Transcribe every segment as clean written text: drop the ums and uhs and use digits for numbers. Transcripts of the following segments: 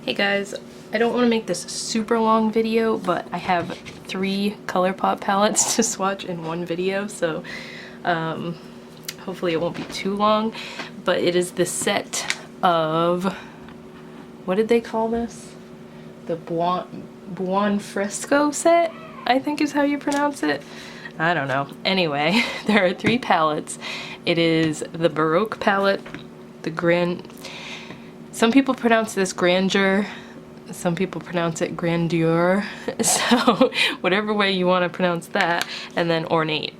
Hey guys, I don't want to make this a super long video, but I have 3 ColourPop palettes to swatch in one video, so hopefully it won't be too long. But it is the set of, what did they call this? The Buon Fresco set, I think is how you pronounce it. I don't know. Anyway, there are 3 palettes. It is the Baroque Palette, some people pronounce this Grandeur, some people pronounce it Grandeur, so whatever way you want to pronounce that, and then Ornate.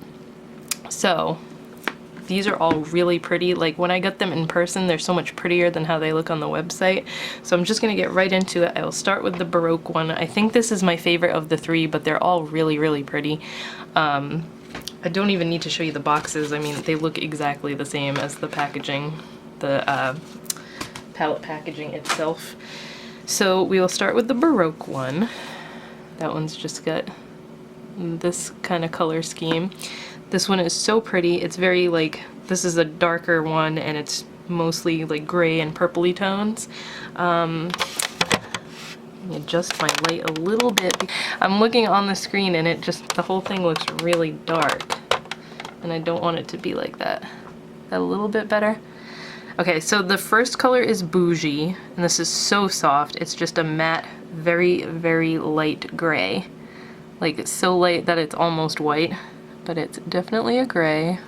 So these are all really pretty. Like when I got them in person, they're so much prettier than how they look on the website. So I'm just gonna get right into it. I will start with the Baroque one. I think this is my favorite of the 3, but they're all really, really pretty. I don't even need to show you the boxes. I mean, they look exactly the same as the packaging, the palette packaging itself. So we will start with the Baroque one. That one's just got this kind of color scheme. This one is so pretty. It's very like, this is a darker one and it's mostly like gray and purpley tones. Adjust my light a little bit. I'm looking on the screen and it just, the whole thing looks really dark. And I don't want it to be like that. A little bit better. Okay, so the first color is Bougie, and this is so soft. It's just a matte, very, very light gray. Like, it's so light that it's almost white, but it's definitely a gray.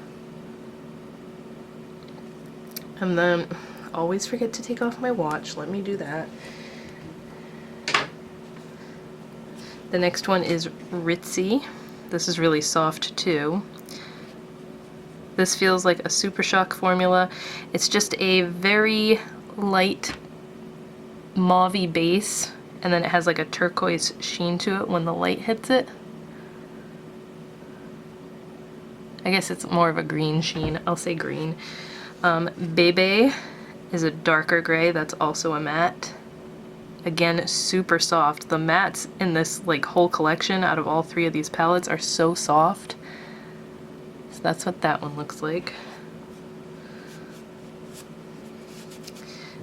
And then, always forget to take off my watch. Let me do that. The next one is Ritzy. This is really soft too. This feels like a Super Shock formula. It's just a very light mauve-y base, and then it has like a turquoise sheen to it when the light hits it. I guess it's more of a green sheen. I'll say green. Bebe is a darker gray. That's also a matte. Again, super soft. The mattes in this like whole collection out of all 3 of these palettes are so soft. So that's what that one looks like.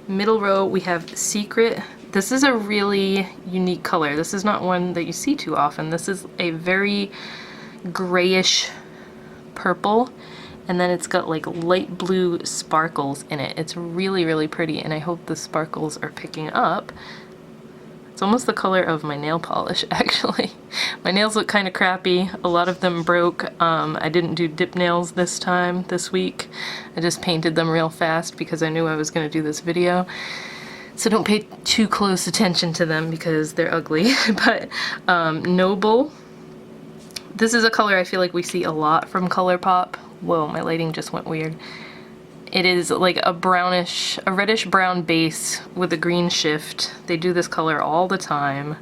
Middle row we have Secret. This is a really unique color. This is not one that you see too often. This is a very grayish purple, and then it's got like light blue sparkles in it. It's really, really pretty, and I hope the sparkles are picking up. It's almost the color of my nail polish, actually. My nails look kind of crappy. A lot of them broke. I didn't do dip nails this week. I just painted them real fast because I knew I was going to do this video. So don't pay too close attention to them because they're ugly. But Noble. This is a color I feel like we see a lot from ColourPop. Whoa, my lighting just went weird. It is like a brownish, a reddish brown base with a green shift. They do this color all the time.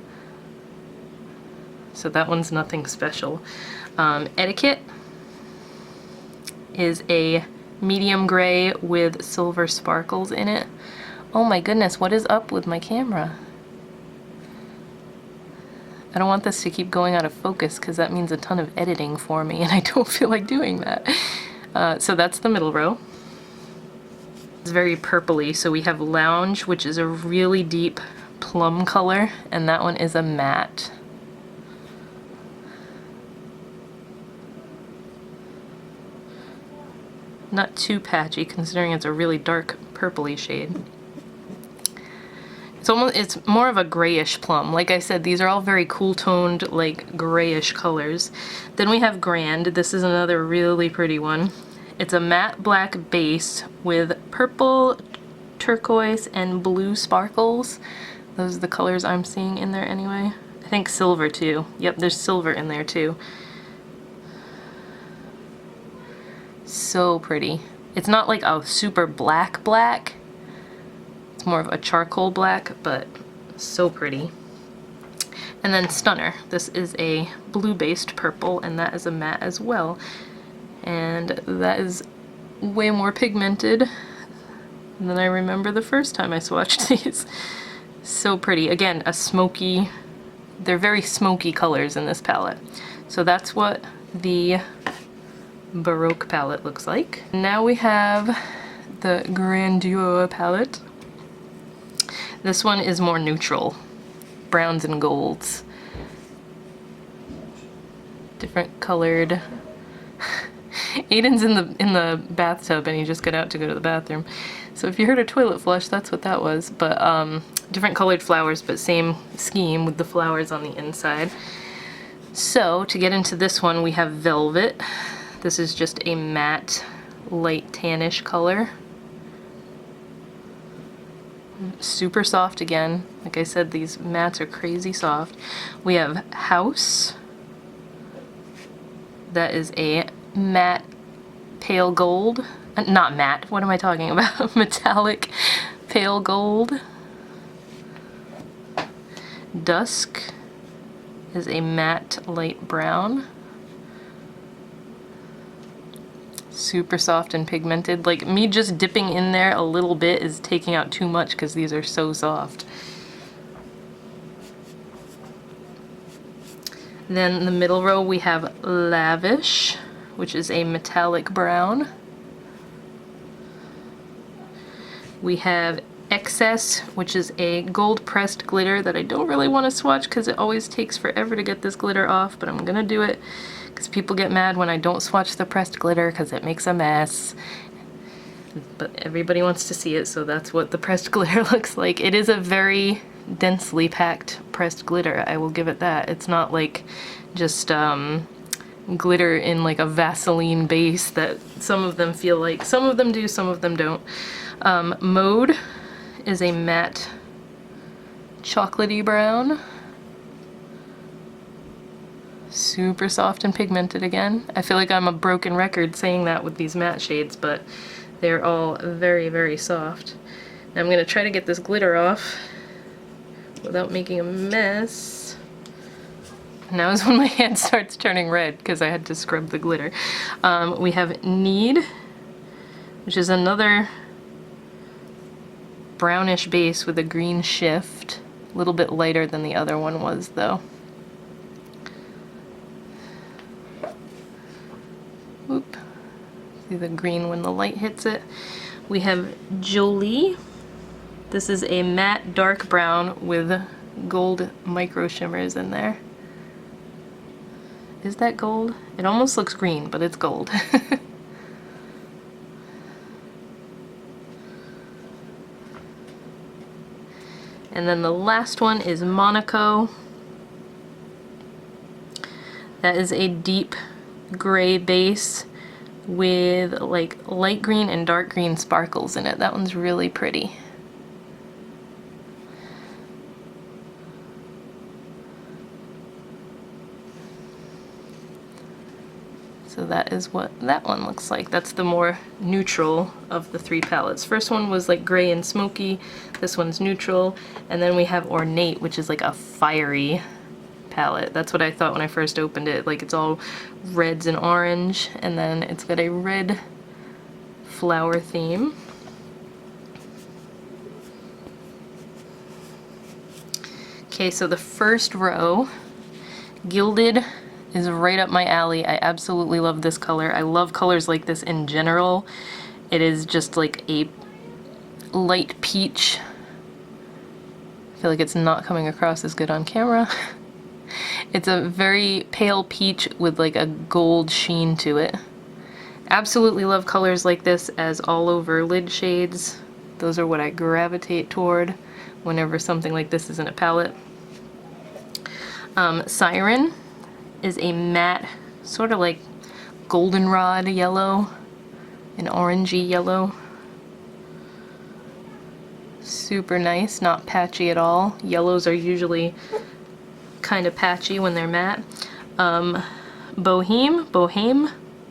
So that one's nothing special. Etiquette is a medium gray with silver sparkles in it. Oh my goodness, what is up with my camera? I don't want this to keep going out of focus because that means a ton of editing for me and I don't feel like doing that. So that's the middle row. It's very purpley, so we have Lounge, which is a really deep plum color, and that one is a matte. Not too patchy, considering it's a really dark purpley shade. It's more of a grayish plum. Like I said, these are all very cool toned, like grayish colors. Then we have Grand. This is another really pretty one. It's a matte black base with purple, turquoise, and blue sparkles. Those are the colors I'm seeing in there anyway. I think silver too. Yep, there's silver in there too. So pretty. It's not like a super black black. It's more of a charcoal black, but so pretty. And then Stunner. This is a blue-based purple, and that is a matte as well. And that is way more pigmented than I remember the first time I swatched these. So pretty. Again, a smoky, they're very smoky colors in this palette. So that's what the Baroque palette looks like. Now we have the Grandeur palette. This one is more neutral, browns and golds. Different colored. Aiden's in the bathtub and he just got out to go to the bathroom. So if you heard a toilet flush, that's what that was. But different colored flowers, but same scheme with the flowers on the inside. So to get into this one, we have Velvet. This is just a matte, light tannish color. Super soft again. Like I said, these mattes are crazy soft. We have House. That is a matte pale gold. Not matte, what am I talking about? Metallic pale gold. Dusk is a matte light brown. Super soft and pigmented. Like, me just dipping in there a little bit is taking out too much because these are so soft. Then in the middle row we have Lavish, which is a metallic brown. We have Excess, which is a gold pressed glitter that I don't really want to swatch because it always takes forever to get this glitter off, but I'm gonna do it because people get mad when I don't swatch the pressed glitter because it makes a mess. But everybody wants to see it, so that's what the pressed glitter looks like. It is a very densely packed pressed glitter, I will give it that. It's not like just glitter in like a Vaseline base that some of them feel like. Some of them do, some of them don't. Mode is a matte chocolatey brown. Super soft and pigmented again. I feel like I'm a broken record saying that with these matte shades, but they're all very, very soft. Now I'm gonna try to get this glitter off without making a mess. Now is when my hand starts turning red because I had to scrub the glitter. We have Need, which is another brownish base with a green shift. A little bit lighter than the other one was though. Oop. See the green when the light hits it. We have Jolie. This is a matte dark brown with gold micro shimmers in there. Is that gold? It almost looks green, but it's gold. And then the last one is Monaco. That is a deep gray base with like light green and dark green sparkles in it. That one's really pretty. So that is what that one looks like. That's the more neutral of the three palettes. First one was like gray and smoky. This one's neutral. And then we have Ornate, which is like a fiery palette. That's what I thought when I first opened it. Like it's all reds and orange, and then it's got a red flower theme. Okay, so the first row, Gilded, is right up my alley. I absolutely love this color. I love colors like this in general. It is just like a light peach. I feel like it's not coming across as good on camera. It's a very pale peach with like a gold sheen to it. Absolutely love colors like this as all over lid shades. Those are what I gravitate toward whenever something like this is in a palette. Siren is a matte, sort of like goldenrod yellow, an orangey yellow. Super nice, not patchy at all. Yellows are usually kind of patchy when they're matte. Boheme,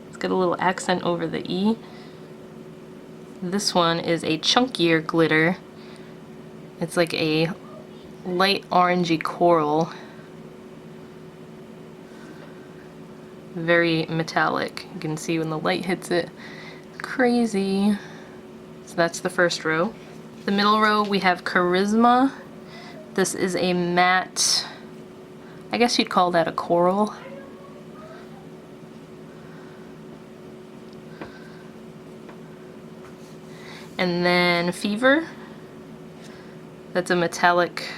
it's got a little accent over the E. This one is a chunkier glitter. It's like a light orangey coral. Very metallic. You can see when the light hits it. Crazy. So that's the first row. The middle row we have Charisma. This is a matte, I guess you'd call that a coral. And then Fever. That's a metallic,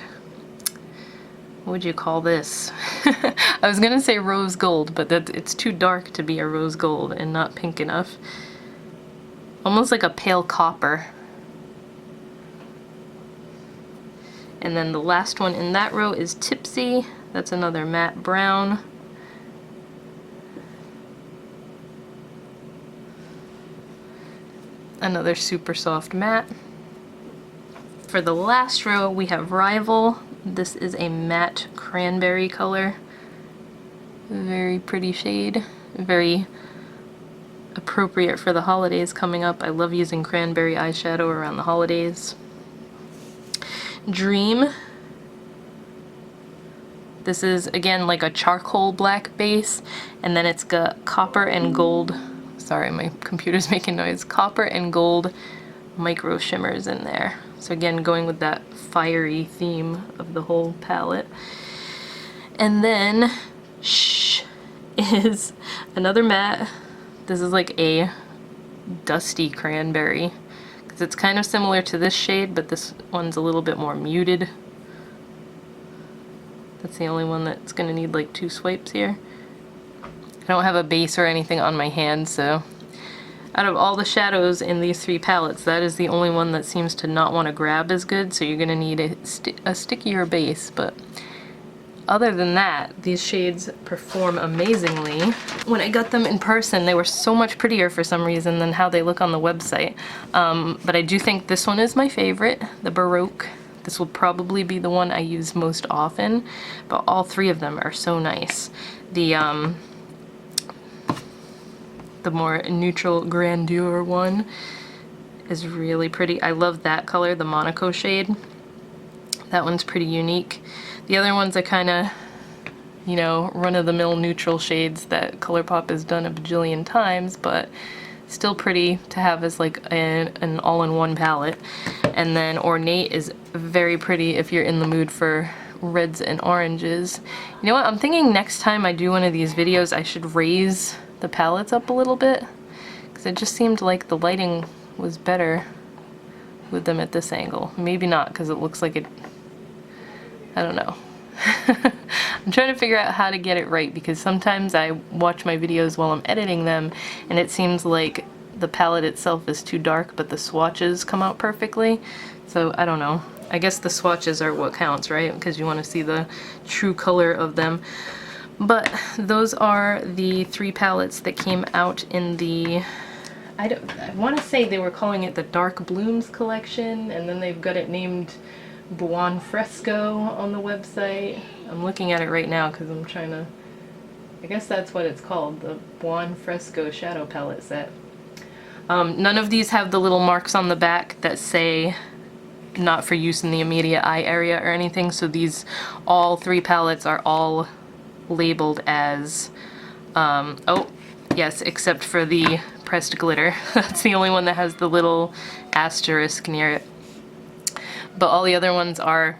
what would you call this? I was gonna say rose gold, but it's too dark to be a rose gold and not pink enough. Almost like a pale copper. And then the last one in that row is Tipsy. That's another matte brown. Another super soft matte. For the last row we have Rival. This is a matte cranberry color. Very pretty shade. Very appropriate for the holidays coming up. I love using cranberry eyeshadow around the holidays. Dream. This is again like a charcoal black base, and then it's got copper and gold. Sorry, my computer's making noise. Copper and gold micro shimmers in there. So again, going with that fiery theme of the whole palette. And then Shh is another matte. This is like a dusty cranberry. It's kind of similar to this shade, but this one's a little bit more muted. That's the only one that's gonna need like 2 swipes here. I don't have a base or anything on my hand, so out of all the shadows in these 3 palettes, that is the only one that seems to not want to grab as good, so you're gonna need a stickier base. But other than that, these shades perform amazingly. When I got them in person, they were so much prettier for some reason than how they look on the website. But I do think this one is my favorite, the Baroque. This will probably be the one I use most often, but all 3 of them are so nice. The more neutral Grandeur one is really pretty. I love that color, the Monaco shade. That one's pretty unique. The other ones are kind of, you know, run-of-the-mill neutral shades that ColourPop has done a bajillion times, but still pretty to have as like an all-in-one palette. And then Ornate is very pretty if you're in the mood for reds and oranges. You know what, I'm thinking next time I do one of these videos I should raise the palettes up a little bit, because it just seemed like the lighting was better with them at this angle. Maybe not, because it looks like it, I don't know. I'm trying to figure out how to get it right, because sometimes I watch my videos while I'm editing them and it seems like the palette itself is too dark, but the swatches come out perfectly. So I don't know. I guess the swatches are what counts, right? Because you want to see the true color of them. But those are the 3 palettes that came out in the, I want to say they were calling it the Dark Blooms collection, and then they've got it named Buon Fresco on the website. I'm looking at it right now because I'm trying to, I guess that's what it's called, the Buon Fresco shadow palette set. None of these have the little marks on the back that say not for use in the immediate eye area or anything, so these, all 3 palettes are all labeled as, oh yes, except for the pressed glitter. That's the only one that has the little asterisk near it. But all the other ones are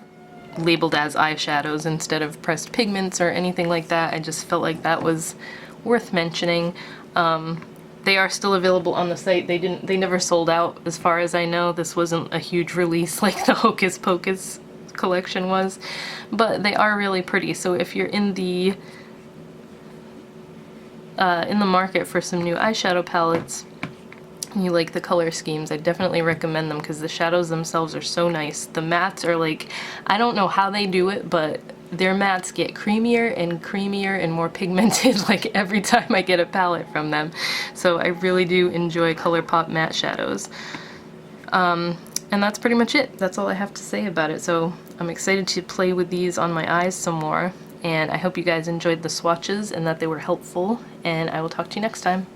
labeled as eyeshadows instead of pressed pigments or anything like that. I just felt like that was worth mentioning. They are still available on the site. They never sold out as far as I know. This wasn't a huge release like the Hocus Pocus collection was, but they are really pretty. So if you're in the market for some new eyeshadow palettes and you like the color schemes, I definitely recommend them because the shadows themselves are so nice. The mattes are like, I don't know how they do it, but their mattes get creamier and more pigmented like every time I get a palette from them. So I really do enjoy ColourPop matte shadows. And that's pretty much it. That's all I have to say about it. So I'm excited to play with these on my eyes some more, and I hope you guys enjoyed the swatches and that they were helpful, and I will talk to you next time.